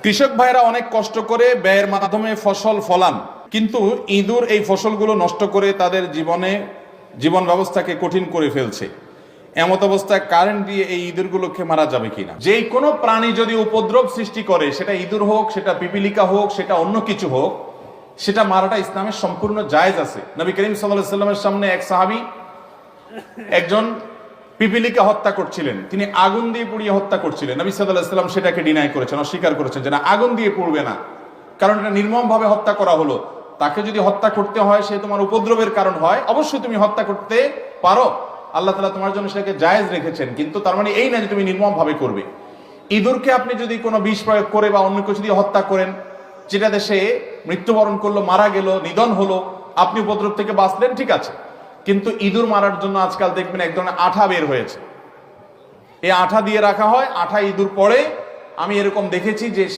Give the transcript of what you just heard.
কৃষক ভাইরা অনেক কষ্ট করে ব্যয়ের মাধ্যমে ফসল ফলান, কিন্তু ইঁদুর এই ফসলগুলো নষ্ট করে তাদের জীবন ব্যবস্থাকে কঠিন করে ফেলছে। এমত অবস্থায় কারেন্ট দিয়ে এই ইঁদুরগুলোকে মারা যাবে কিনা? যে কোনো প্রাণী যদি উপদ্রব সৃষ্টি করে, সেটা ইঁদুর হোক, সেটা পিপিলিকা হোক, সেটা অন্য কিছু হোক, সেটা মারাটা ইসলামের সম্পূর্ণ জায়েজ আছে। নবী করিম সাল্লাল্লাহু আলাইহি ওয়াসাল্লামের সামনে এক সাহাবী একজন পিপিলিকা হত্যা করছিলেন, তিনি আগুন দিয়ে পুড়িয়ে হত্যা করছিলেন। নবী সাল্লাল্লাহু আলাইহি ওয়াসাল্লাম সেটাকে ডিনাই করেছেন, অস্বীকার করেছেন যে না, আগুন দিয়ে পুড়বে না, কারণ এটা নির্মম ভাবে হত্যা করা হলো। তাকে যদি হত্যা করতে হয়, সে তোমার উপদ্রবের কারণ হয়, অবশ্যই তুমি হত্যা করতে পারো, আল্লাহ তাআলা তোমার জন্য সেটাকে জায়েজ রেখেছেন, কিন্তু তার মানে এই না যে তুমি নির্মম ভাবে করবে। ইঁদুরকে আপনি যদি কোনো বিষ প্রয়োগ করে বা অন্য কিছু দিয়ে হত্যা করেন, যেটাতে সে মৃত্যুবরণ করলো, মারা গেল, নিধন হলো, আপনি উপদ্রব থেকে বাঁচলেন, ঠিক আছে। কিন্তু ইঁদুর মারার জন্য আজকাল দেখবেন এক ধরনের আঠা বের হয়েছে, এই আঠা দিয়ে রাখা হয়, আঠা ইঁদুর পড়ে। আমি এরকম দেখেছি যে